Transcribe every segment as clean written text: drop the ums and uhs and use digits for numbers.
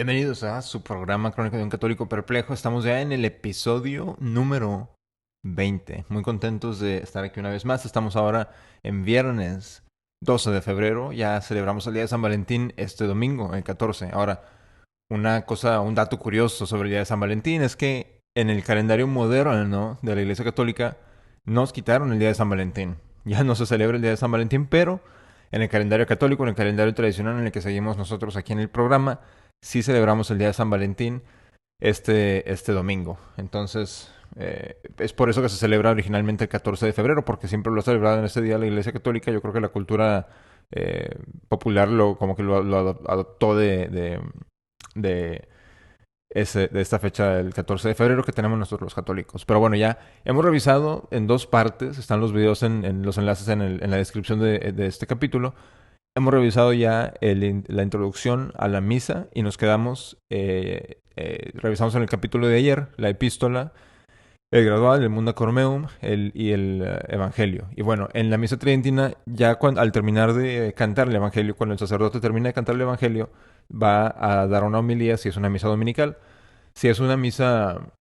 Bienvenidos a su programa Crónica de un Católico Perplejo. Estamos ya en el episodio número 20. Muy contentos de estar aquí una vez más. Estamos ahora en viernes 12 de febrero. Ya celebramos el Día de San Valentín este domingo, el 14. Ahora, un dato curioso sobre el Día de San Valentín es que en el calendario moderno de la Iglesia Católica nos quitaron el Día de San Valentín. Ya no se celebra el Día de San Valentín, pero en el calendario católico, en el calendario tradicional en el que seguimos nosotros aquí en el programa, sí celebramos el Día de San Valentín este domingo. Entonces, es por eso que se celebra originalmente el 14 de febrero, porque siempre lo ha celebrado en ese día la Iglesia Católica. Yo creo que la cultura popular como que lo adoptó de, de esta fecha, el 14 de febrero, que tenemos nosotros los católicos. Pero bueno, ya hemos revisado en dos partes, están los videos en los enlaces en la descripción de este capítulo. Hemos revisado ya la introducción a la misa y nos quedamos, revisamos en el capítulo de ayer la epístola, el gradual, el Munda Cormeum y el Evangelio. Y bueno, en la misa tridentina, ya al terminar de cantar el Evangelio, cuando el sacerdote termina de cantar el Evangelio, va a dar una homilía si es una misa dominical. Si es una misa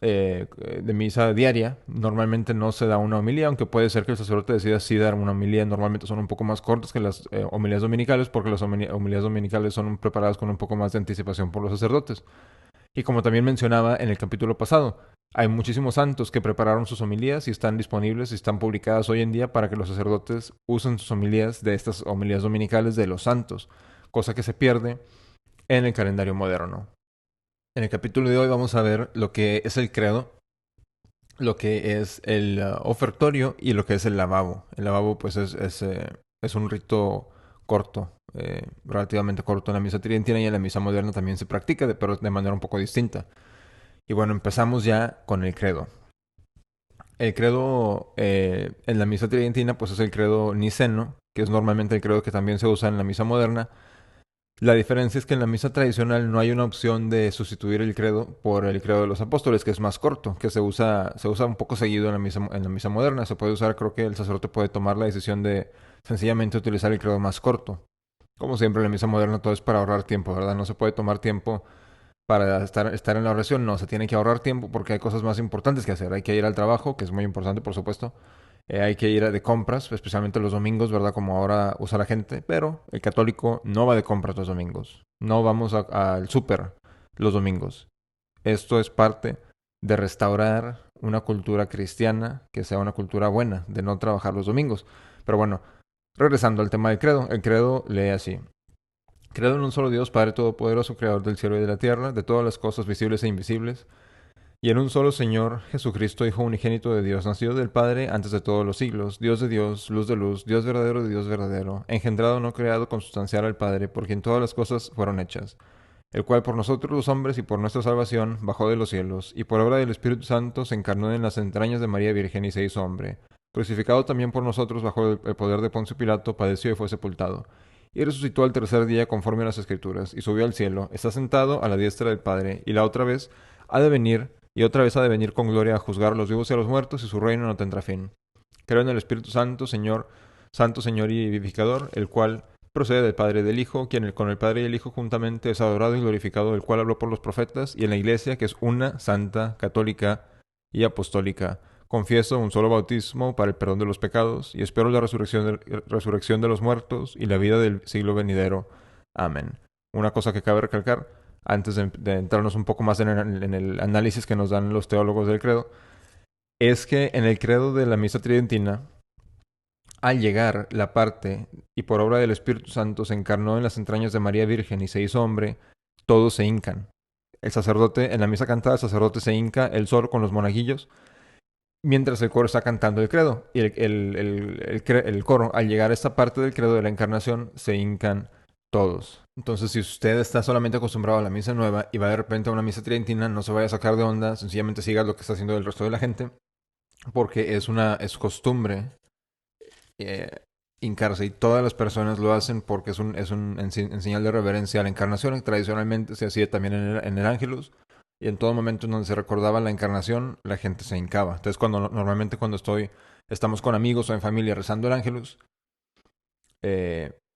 de misa diaria, normalmente no se da una homilía, aunque puede ser que el sacerdote decida sí dar una homilía. Normalmente son un poco más cortas que las homilías dominicales, porque las homilías dominicales son preparadas con un poco más de anticipación por los sacerdotes. Y como también mencionaba en el capítulo pasado, hay muchísimos santos que prepararon sus homilías y están disponibles y están publicadas hoy en día para que los sacerdotes usen sus homilías de estas homilías dominicales de los santos, cosa que se pierde en el calendario moderno. En el capítulo de hoy vamos a ver lo que es el credo, lo que es el ofertorio y lo que es el lavabo. El lavabo pues es un rito corto, relativamente corto en la misa tridentina, y en la misa moderna también se practica, pero de manera un poco distinta. Y bueno, empezamos ya con el credo. El credo en la misa tridentina pues es el credo niceno, que es normalmente el credo que también se usa en la misa moderna. La diferencia es que en la misa tradicional no hay una opción de sustituir el credo por el credo de los apóstoles, que es más corto, que se usa un poco seguido en la misa moderna. Se puede usar, creo que el sacerdote puede tomar la decisión de sencillamente utilizar el credo más corto. Como siempre, en la misa moderna todo es para ahorrar tiempo, ¿verdad? No se puede tomar tiempo para estar en la oración, no, se tiene que ahorrar tiempo porque hay cosas más importantes que hacer. Hay que ir al trabajo, que es muy importante, por supuesto. Hay que ir de compras, especialmente los domingos, ¿verdad? Como ahora usa la gente. Pero el católico no va de compras los domingos. No vamos al súper los domingos. Esto es parte de restaurar una cultura cristiana que sea una cultura buena, de no trabajar los domingos. Pero bueno, regresando al tema del credo. El credo lee así. Creo en un solo Dios, Padre Todopoderoso, Creador del cielo y de la tierra, de todas las cosas visibles e invisibles, y en un solo Señor, Jesucristo, Hijo unigénito de Dios, nacido del Padre antes de todos los siglos, Dios de luz, Dios verdadero de Dios verdadero, engendrado, no creado, consustancial al Padre, por quien todas las cosas fueron hechas, el cual por nosotros los hombres y por nuestra salvación bajó de los cielos, y por obra del Espíritu Santo se encarnó en las entrañas de María Virgen y se hizo hombre. Crucificado también por nosotros bajo el poder de Poncio Pilato, padeció y fue sepultado. Y resucitó al tercer día conforme a las Escrituras, y subió al cielo, está sentado a la diestra del Padre, y la otra vez ha de venir, y otra vez ha de venir con gloria a juzgar a los vivos y a los muertos, y su reino no tendrá fin. Creo en el Espíritu Santo Señor y vivificador, el cual procede del Padre y del Hijo, quien con el Padre y el Hijo juntamente es adorado y glorificado, el cual habló por los profetas, y en la Iglesia, que es una, santa, católica y apostólica. Confieso un solo bautismo para el perdón de los pecados, y espero la resurrección de los muertos y la vida del siglo venidero. Amén. Una cosa que cabe recalcar, antes de entrarnos un poco más en el análisis que nos dan los teólogos del credo, es que en el credo de la misa tridentina, al llegar la parte, y por obra del Espíritu Santo se encarnó en las entrañas de María Virgen y se hizo hombre, todos se hincan. El sacerdote, en la misa cantada, el sacerdote se hinca, él solo con los monaguillos, mientras el coro está cantando el credo. Y el coro, al llegar a esta parte del credo de la encarnación, se hincan todos. Entonces, si usted está solamente acostumbrado a la misa nueva y va de repente a una misa tridentina, no se vaya a sacar de onda, sencillamente siga lo que está haciendo el resto de la gente, porque es costumbre eh, hincarse, y todas las personas lo hacen porque en señal de reverencia a la encarnación. Tradicionalmente se hacía también en el Ángelus, y en todo momento en donde se recordaba la encarnación, la gente se hincaba. Entonces, normalmente cuando estamos con amigos o en familia rezando el Ángelus,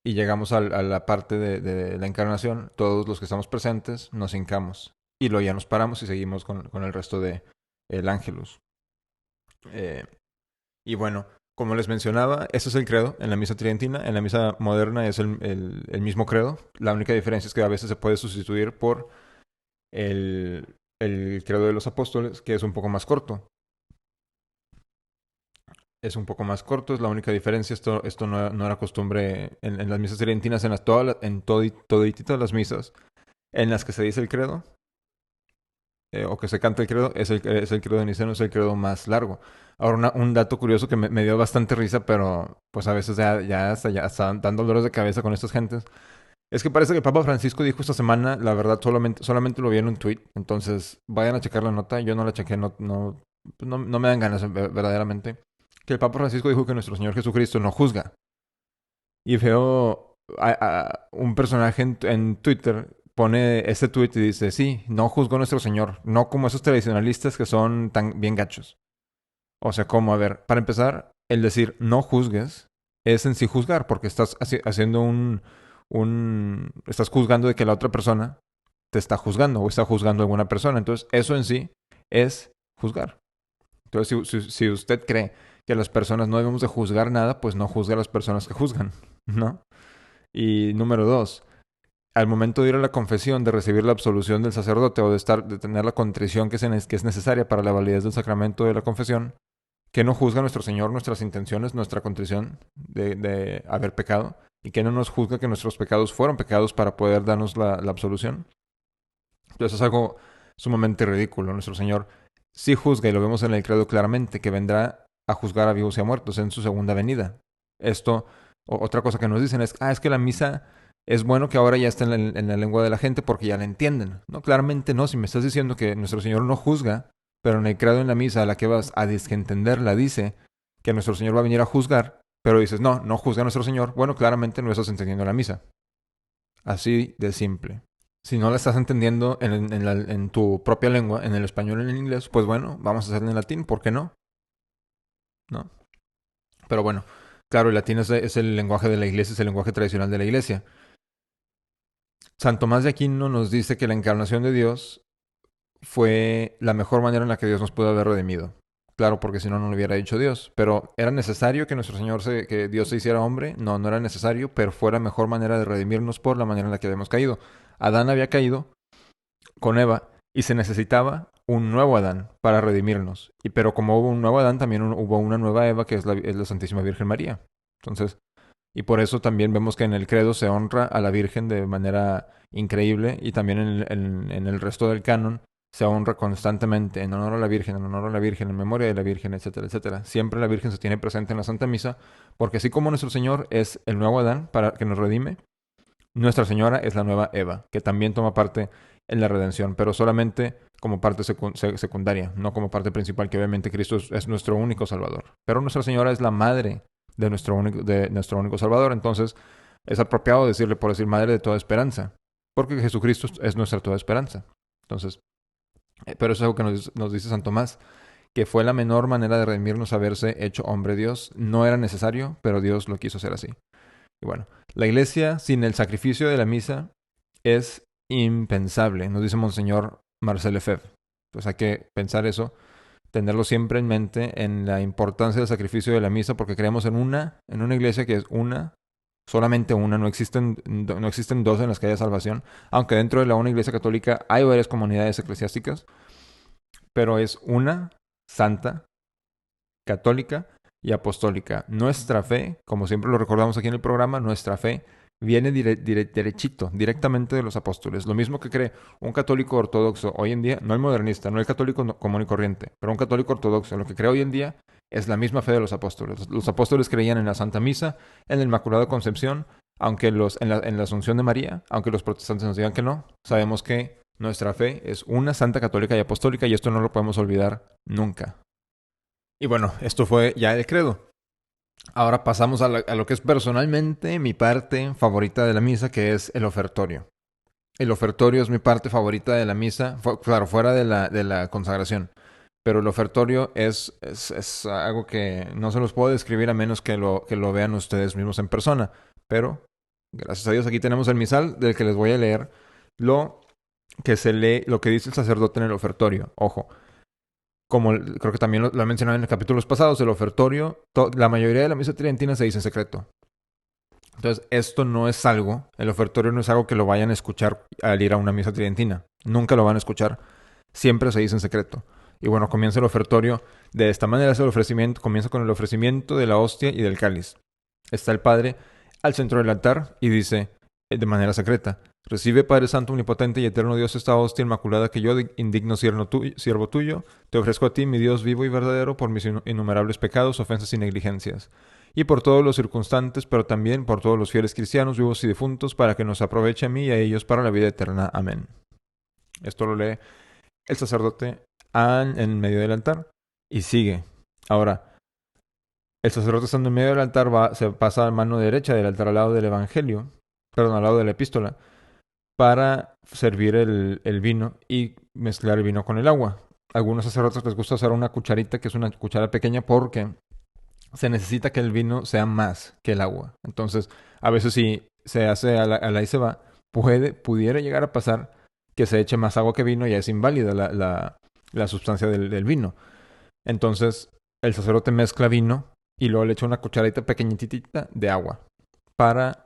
y llegamos a la parte de la encarnación, todos los que estamos presentes nos hincamos. Y luego ya nos paramos y seguimos con el resto de el Ángelus. Eh, y bueno, como les mencionaba, ese es el credo en la misa tridentina. En la misa moderna es el mismo credo. La única diferencia es que a veces se puede sustituir por el credo de los apóstoles, que es un poco más corto. Es un poco más corto, es la única diferencia. Esto no era costumbre en las misas tridentinas, en todas las misas en las que se dice el credo, o que se canta el credo, es el credo de Niceno, es el credo más largo. Ahora, un dato curioso que me dio bastante risa, pero pues a veces ya hasta dando dolores de cabeza con estas gentes, es que parece que el Papa Francisco dijo esta semana, la verdad, solamente lo vi en un tweet, entonces vayan a checar la nota, yo no la chequé, no me dan ganas verdaderamente, que el Papa Francisco dijo que nuestro Señor Jesucristo no juzga. Y veo un personaje en Twitter pone este tweet y dice, sí, no juzgó a nuestro Señor, no como esos tradicionalistas que son tan bien gachos. O sea, como, a ver, para empezar, el decir no juzgues es en sí juzgar, porque estás haciendo estás juzgando de que la otra persona te está juzgando o está juzgando a alguna persona. Entonces, eso en sí es juzgar. Entonces, si usted cree que las personas no debemos de juzgar nada, pues no juzgue a las personas que juzgan, ¿no? Y número dos, al momento de ir a la confesión, de recibir la absolución del sacerdote o de tener la contrición que es necesaria para la validez del sacramento de la confesión, que no juzga a nuestro Señor nuestras intenciones, nuestra contrición de haber pecado, y que no nos juzga que nuestros pecados fueron pecados para poder darnos la absolución. Entonces es algo sumamente ridículo. Nuestro Señor sí juzga, y lo vemos en el credo claramente, que vendrá a juzgar a vivos y a muertos en su segunda venida. Esto, otra cosa que nos dicen es que la misa es bueno que ahora ya esté en la lengua de la gente porque ya la entienden. No, claramente no. Si me estás diciendo que nuestro Señor no juzga, pero en el credo en la misa a la que vas a entenderla dice que nuestro Señor va a venir a juzgar, pero dices, no juzga a nuestro Señor, bueno, claramente no estás entendiendo la misa. Así de simple. Si no la estás entendiendo en tu propia lengua, en el español o en el inglés, pues bueno, vamos a hacerla en latín, ¿por qué no? ¿No? Pero bueno, claro, el latín es el lenguaje de la iglesia, es el lenguaje tradicional de la iglesia. San Tomás de Aquino nos dice que la encarnación de Dios fue la mejor manera en la que Dios nos pudo haber redimido. Claro, porque si no, no lo hubiera dicho Dios. Pero ¿era necesario que que Dios se hiciera hombre? No, no era necesario, pero fue la mejor manera de redimirnos por la manera en la que habíamos caído. Adán había caído con Eva y se necesitaba un nuevo Adán para redimirnos. Pero como hubo un nuevo Adán, también hubo una nueva Eva, que es la Santísima Virgen María. Entonces, y por eso también vemos que en el credo se honra a la Virgen de manera increíble, y también en el resto del canon se honra constantemente en honor a la Virgen, en honor a la Virgen, en memoria de la Virgen, etcétera, etcétera. Siempre la Virgen se tiene presente en la Santa Misa, porque así como nuestro Señor es el nuevo Adán para que nos redime, Nuestra Señora es la nueva Eva, que también toma parte en la redención, pero solamente como parte secundaria, no como parte principal, que obviamente Cristo es nuestro único Salvador. Pero Nuestra Señora es la madre de nuestro único Salvador, entonces es apropiado decirle, por decir, madre de toda esperanza, porque Jesucristo es nuestra toda esperanza. Entonces, pero eso es algo que nos dice San Tomás, que fue la menor manera de redimirnos haberse hecho hombre Dios. No era necesario, pero Dios lo quiso hacer así. Y bueno, la iglesia sin el sacrificio de la misa es impensable, nos dice Monseñor Marcel Lefebvre. Pues hay que pensar eso, tenerlo siempre en mente, en la importancia del sacrificio de la misa, porque creemos en una iglesia que es una, solamente una, no existen dos en las que haya salvación, aunque dentro de la una iglesia católica hay varias comunidades eclesiásticas, pero es una santa, católica y apostólica. Nuestra fe, como siempre lo recordamos aquí en el programa, nuestra fe viene derechito, directamente de los apóstoles. Lo mismo que cree un católico ortodoxo hoy en día, no el modernista, no el católico común y corriente, pero un católico ortodoxo, lo que cree hoy en día es la misma fe de los apóstoles. Los apóstoles creían en la Santa Misa, en la Inmaculada Concepción, aunque en la Asunción de María, aunque los protestantes nos digan que no, sabemos que nuestra fe es una santa, católica y apostólica, y esto no lo podemos olvidar nunca. Y bueno, esto fue ya el credo. Ahora pasamos a lo que es personalmente mi parte favorita de la misa, que es el ofertorio. El ofertorio es mi parte favorita de la misa, claro, fuera de la consagración. Pero el ofertorio es algo que no se los puedo describir a menos que lo vean ustedes mismos en persona. Pero Gracias a Dios, aquí tenemos el misal del que les voy a leer lo que se lee, lo que dice el sacerdote en el ofertorio. Ojo, como creo que también lo he mencionado en los capítulos pasados, el ofertorio, la mayoría de la misa tridentina se dice en secreto. Entonces, esto no es algo, el ofertorio no es algo que lo vayan a escuchar al ir a una misa tridentina. Nunca lo van a escuchar. Siempre se dice en secreto. Y bueno, comienza el ofertorio. De esta manera es el ofrecimiento, comienza con el ofrecimiento de la hostia y del cáliz. Está el Padre al centro del altar y dice de manera secreta: Recibe, Padre Santo, omnipotente y eterno Dios, esta hostia inmaculada que yo, indigno siervo tuyo, te ofrezco a ti, mi Dios vivo y verdadero, por mis innumerables pecados, ofensas y negligencias, y por todos los circunstantes, pero también por todos los fieles cristianos, vivos y difuntos, para que nos aproveche a mí y a ellos para la vida eterna. Amén. Esto lo lee el sacerdote en medio del altar y sigue. Ahora, el sacerdote estando en medio del altar se pasa a mano derecha del altar al lado del evangelio, perdón, al lado de la epístola, para servir el vino y mezclar el vino con el agua. A algunos sacerdotes les gusta usar una cucharita, que es una cuchara pequeña, porque se necesita que el vino sea más que el agua. Entonces, a veces si se hace a la y se va, pudiera llegar a pasar que se eche más agua que vino y es inválida la sustancia del vino. Entonces, el sacerdote mezcla vino y luego le echa una cucharadita pequeñitita de agua para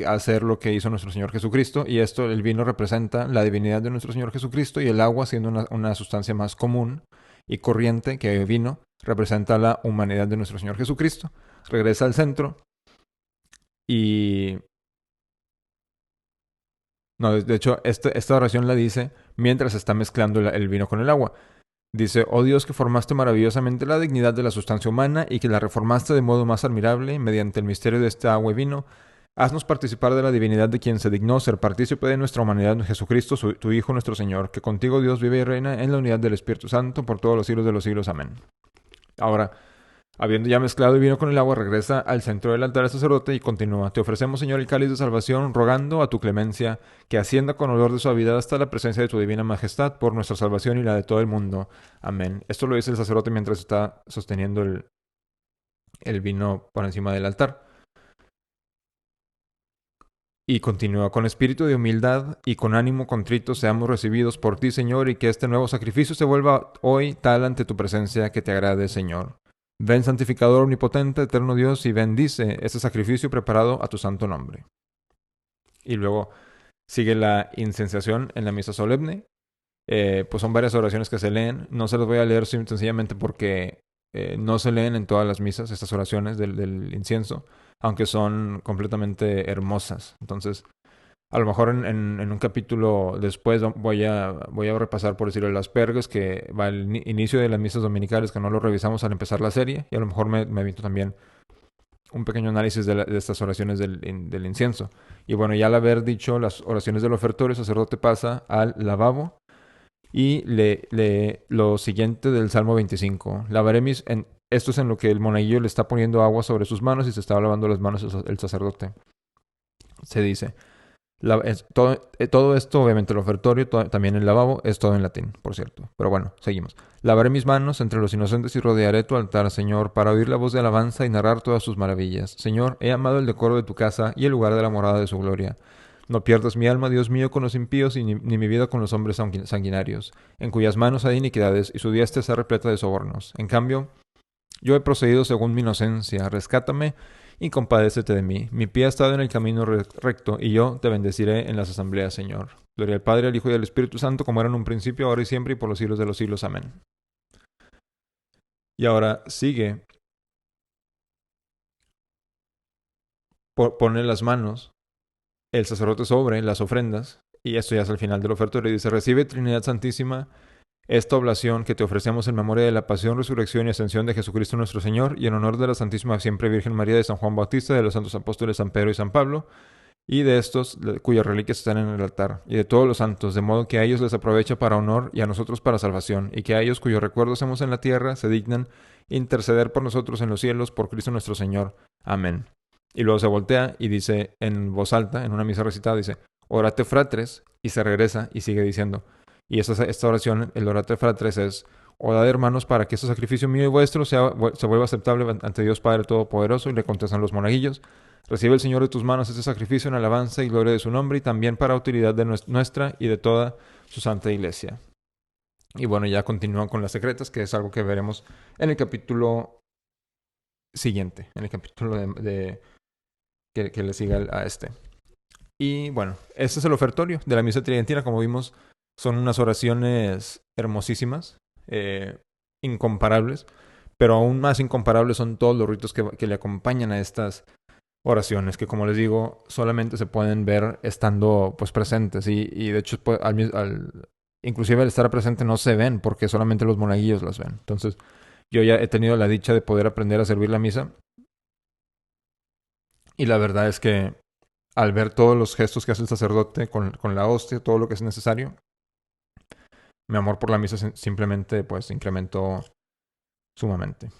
hacer lo que hizo nuestro Señor Jesucristo. Y esto, el vino representa la divinidad de nuestro Señor Jesucristo y el agua, siendo una sustancia más común y corriente que el vino, representa la humanidad de nuestro Señor Jesucristo. Regresa al centro y... No, de hecho, esta oración la dice mientras está mezclando el vino con el agua. Dice: Oh Dios, que formaste maravillosamente la dignidad de la sustancia humana y que la reformaste de modo más admirable mediante el misterio de este agua y vino, haznos participar de la divinidad de quien se dignó ser partícipe de nuestra humanidad, Jesucristo, tu Hijo nuestro Señor, que contigo Dios vive y reina en la unidad del Espíritu Santo por todos los siglos de los siglos. Amén. Ahora, habiendo ya mezclado el vino con el agua, regresa al centro del altar el sacerdote y continúa: Te ofrecemos, Señor, el cáliz de salvación, rogando a tu clemencia que ascienda con olor de suavidad hasta la presencia de tu divina majestad por nuestra salvación y la de todo el mundo. Amén. Esto lo dice el sacerdote mientras está sosteniendo el vino por encima del altar. Y continúa: Con espíritu de humildad y con ánimo contrito seamos recibidos por ti, Señor, y que este nuevo sacrificio se vuelva hoy tal ante tu presencia que te agrade, Señor. Ven, santificador omnipotente, eterno Dios, y bendice este sacrificio preparado a tu santo nombre. Y luego sigue la incenciación en la misa solemne. Pues son varias oraciones que se leen. No se las voy a leer sencillamente porque no se leen en todas las misas estas oraciones del incienso, aunque son completamente hermosas. Entonces, a lo mejor en un capítulo después voy a repasar, por decirlo, las pergas, que va al inicio de las misas dominicales, que no lo revisamos al empezar la serie, y a lo mejor me aviento también un pequeño análisis de estas oraciones del incienso. Y bueno, ya al haber dicho las oraciones del ofertorio, el sacerdote pasa al lavabo y lee lo siguiente del Salmo 25. Esto es en lo que el monaguillo le está poniendo agua sobre sus manos y se está lavando las manos el sacerdote. Se dice: todo esto, obviamente el ofertorio, también el lavabo, es todo en latín, por cierto. Pero bueno, seguimos. Lavaré mis manos entre los inocentes y rodearé tu altar, Señor, para oír la voz de alabanza y narrar todas sus maravillas. Señor, he amado el decoro de tu casa y el lugar de la morada de su gloria. No pierdas mi alma, Dios mío, con los impíos, ni mi vida con los hombres sanguinarios, en cuyas manos hay iniquidades y su diestra está repleta de sobornos. En cambio, yo he procedido según mi inocencia. Rescátame y compadécete de mí. Mi pie ha estado en el camino recto, y yo te bendeciré en las asambleas, Señor. Gloria al Padre, al Hijo y al Espíritu Santo, como era en un principio, ahora y siempre, y por los siglos de los siglos. Amén. Y ahora sigue. Pone las manos el sacerdote sobre las ofrendas, y esto ya es al final del ofertorio, y dice: Recibe, Trinidad Santísima, esta oblación que te ofrecemos en memoria de la pasión, resurrección y ascensión de Jesucristo nuestro Señor, y en honor de la Santísima Siempre Virgen María, de San Juan Bautista, de los santos apóstoles San Pedro y San Pablo, y de estos cuyas reliquias están en el altar, y de todos los santos, de modo que a ellos les aprovecha para honor y a nosotros para salvación, y que a ellos cuyos recuerdos hacemos en la tierra se dignan interceder por nosotros en los cielos, por Cristo nuestro Señor. Amén. Y luego se voltea y dice en voz alta, en una misa recitada, dice: Orate fratres, y se regresa y sigue diciendo. Y esta oración, el Orate fratres, es: Orad, hermanos, para que este sacrificio mío y vuestro se vuelva aceptable ante Dios Padre Todopoderoso. Y le contestan los monaguillos: Recibe el Señor de tus manos este sacrificio en alabanza y gloria de su nombre y también para utilidad de nuestra y de toda su santa iglesia. Y bueno, ya continúan con las secretas, que es algo que veremos en el capítulo siguiente, en el capítulo que le siga a este. Y bueno, este es el ofertorio de la misa tridentina. Como vimos, son unas oraciones hermosísimas, incomparables, pero aún más incomparables son todos los ritos que le acompañan a estas oraciones, que como les digo, solamente se pueden ver estando pues presentes. Y de hecho, pues, inclusive al estar presente no se ven, porque solamente los monaguillos las ven. Entonces, yo ya he tenido la dicha de poder aprender a servir la misa. Y la verdad es que al ver todos los gestos que hace el sacerdote con la hostia, todo lo que es necesario, mi amor por la misa simplemente pues incrementó sumamente.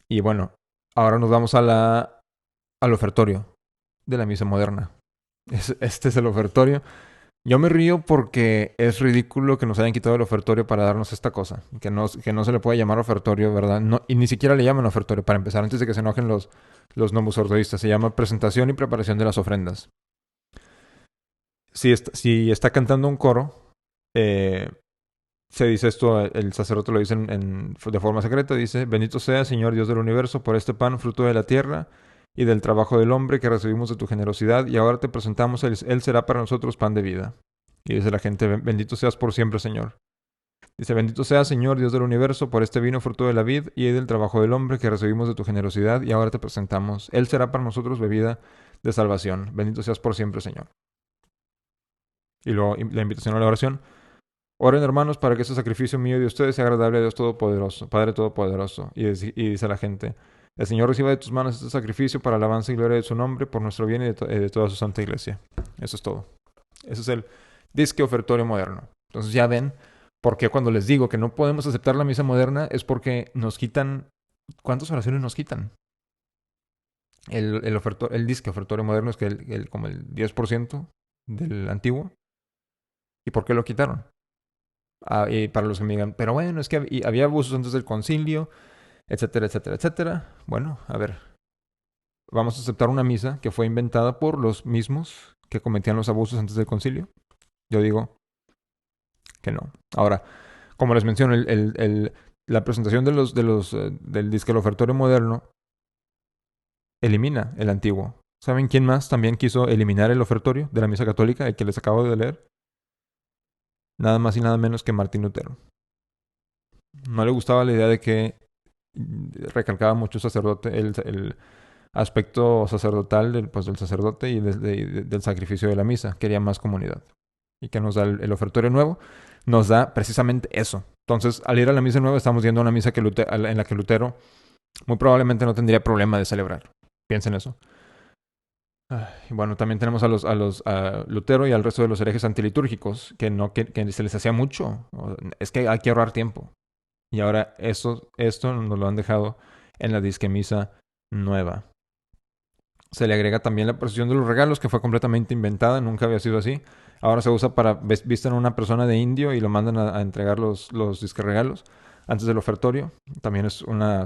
Y bueno, ahora nos vamos al ofertorio de la misa moderna. Este es el ofertorio. Yo me río porque es ridículo que nos hayan quitado el ofertorio para darnos esta cosa. Que no se le puede llamar ofertorio, ¿verdad? No, y ni siquiera le llaman ofertorio, para empezar, antes de que se enojen los ortodoxistas. Se llama presentación y preparación de las ofrendas. Si está cantando un coro, eh, se dice esto, el sacerdote lo dice de forma secreta, dice: bendito sea, Señor Dios del universo, por este pan, fruto de la tierra y del trabajo del hombre que recibimos de tu generosidad, y ahora te presentamos, él será para nosotros pan de vida. Y dice la gente: bendito seas por siempre, Señor. Dice: bendito sea, Señor Dios del universo, por este vino, fruto de la vid y del trabajo del hombre que recibimos de tu generosidad, y ahora te presentamos, él será para nosotros bebida de salvación. Bendito seas por siempre, Señor. Y luego la invitación a la oración: oren, hermanos, para que este sacrificio mío y de ustedes sea agradable a Dios Todopoderoso, Padre Todopoderoso. Y dice la gente: el Señor reciba de tus manos este sacrificio para alabanza y gloria de su nombre, por nuestro bien y de toda su santa iglesia. Eso es todo. Eso es el disque ofertorio moderno. Entonces ya ven por qué cuando les digo que no podemos aceptar la misa moderna es porque nos quitan... ¿Cuántas oraciones nos quitan? El disque ofertorio moderno es que como el 10% del antiguo. ¿Y por qué lo quitaron? Y para los que me digan, pero bueno, es que había abusos antes del concilio, etcétera, etcétera, etcétera. Bueno, a ver, vamos a aceptar una misa que fue inventada por los mismos que cometían los abusos antes del concilio. Yo digo que no. Ahora, como les menciono, la presentación del disque ofertorio moderno elimina el antiguo. ¿Saben quién más también quiso eliminar el ofertorio de la misa católica, el que les acabo de leer? Nada más y nada menos que Martín Lutero. No le gustaba la idea de que recalcaba mucho el aspecto sacerdotal del sacerdote y del sacrificio de la misa. Quería más comunidad. Y que nos da el ofertorio nuevo, nos da precisamente eso. Entonces, al ir a la misa nueva, estamos yendo a una misa en la que Lutero muy probablemente no tendría problema de celebrar. Piensen eso. Y bueno, también tenemos a Lutero y al resto de los herejes antilitúrgicos que se les hacía mucho. Es que hay que ahorrar tiempo. Y ahora esto nos lo han dejado en la disquemisa nueva. Se le agrega también la procesión de los regalos, que fue completamente inventada, nunca había sido así. Ahora se usa para visten a una persona de indio y lo mandan a entregar los disque regalos antes del ofertorio. También es una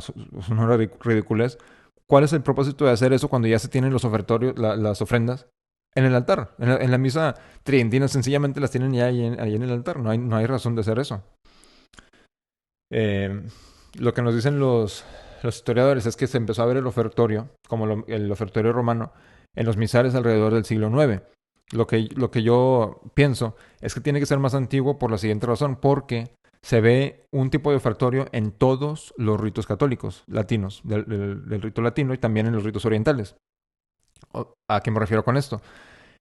ridiculez. ¿Cuál es el propósito de hacer eso cuando ya se tienen los ofertorios, las ofrendas en el altar? En la misa tridentina sencillamente las tienen ya ahí en el altar. No hay razón de hacer eso. Lo que nos dicen los historiadores es que se empezó a ver el ofertorio, como el ofertorio romano, en los misales alrededor del siglo IX. Lo que yo pienso es que tiene que ser más antiguo por la siguiente razón, porque se ve un tipo de ofertorio en todos los ritos católicos latinos, del rito latino y también en los ritos orientales. ¿A qué me refiero con esto?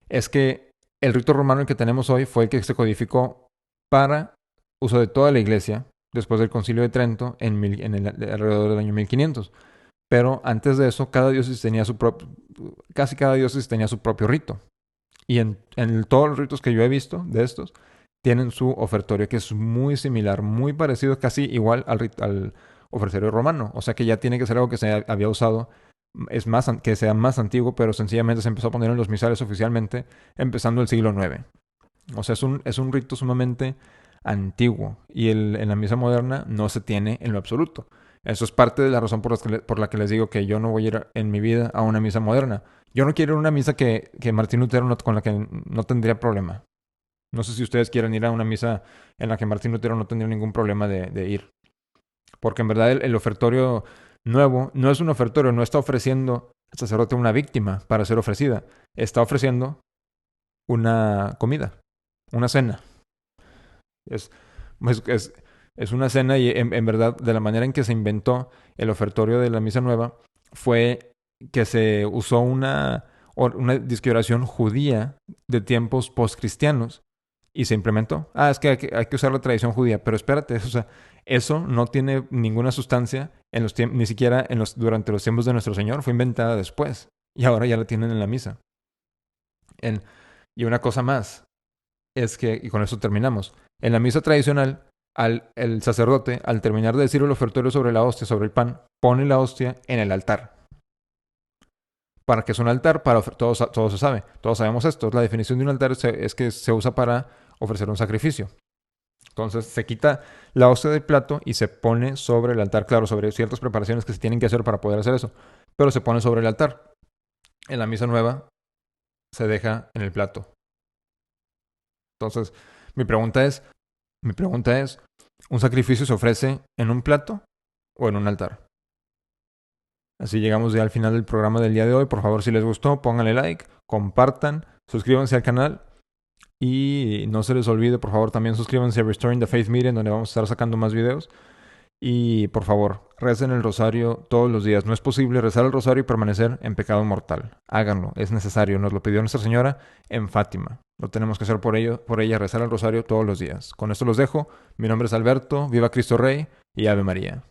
Es que el rito romano que tenemos hoy fue el que se codificó para uso de toda la iglesia después del Concilio de Trento alrededor del año 1500. Pero antes de eso, casi cada diócesis tenía su propio rito. Y en todos los ritos que yo he visto de estos, tienen su ofertorio, que es muy similar, muy parecido, casi igual al ofertorio romano. O sea que ya tiene que ser algo que se había usado, que sea más antiguo, pero sencillamente se empezó a poner en los misales oficialmente, empezando el siglo IX. O sea, es un rito sumamente antiguo y en la misa moderna no se tiene en lo absoluto. Eso es parte de la razón por la que les digo que yo no voy a ir en mi vida a una misa moderna. Yo no quiero ir a una misa que Martín Lutero con la que no tendría problema. No sé si ustedes quieren ir a una misa en la que Martín Lutero no tendría ningún problema de ir. Porque en verdad el ofertorio nuevo no es un ofertorio, no está ofreciendo al sacerdote una víctima para ser ofrecida. Está ofreciendo una comida, una cena. Es, es, es, es una cena y en verdad de la manera en que se inventó el ofertorio de la misa nueva fue que se usó una disque-oración judía de tiempos postcristianos y se implementó. Ah, es que hay que usar la tradición judía, pero espérate, o sea, eso no tiene ninguna sustancia en los ni siquiera durante los tiempos de nuestro Señor, fue inventada después y ahora ya la tienen en la misa. En, y una cosa más, es que, y con eso terminamos, en la misa tradicional, el sacerdote, al terminar de decir el ofertorio sobre la hostia, sobre el pan, pone la hostia en el altar. ¿Para qué es un altar? Todo se sabe, todos sabemos esto. La definición de un altar es que se usa para ofrecer un sacrificio. Entonces se quita la hostia del plato y se pone sobre el altar, claro, sobre ciertas preparaciones que se tienen que hacer para poder hacer eso, pero se pone sobre el altar. En la misa nueva se deja en el plato. Entonces, mi pregunta es, ¿un sacrificio se ofrece en un plato o en un altar? Así llegamos ya al final del programa del día de hoy. Por favor, si les gustó, pónganle like, compartan, suscríbanse al canal y no se les olvide, por favor, también suscríbanse a Restoring the Faith Meeting, donde vamos a estar sacando más videos. Y por favor, recen el rosario todos los días. No es posible rezar el rosario y permanecer en pecado mortal. Háganlo, es necesario. Nos lo pidió Nuestra Señora en Fátima. Lo tenemos que hacer por ella, rezar el rosario todos los días. Con esto los dejo. Mi nombre es Alberto, viva Cristo Rey y Ave María.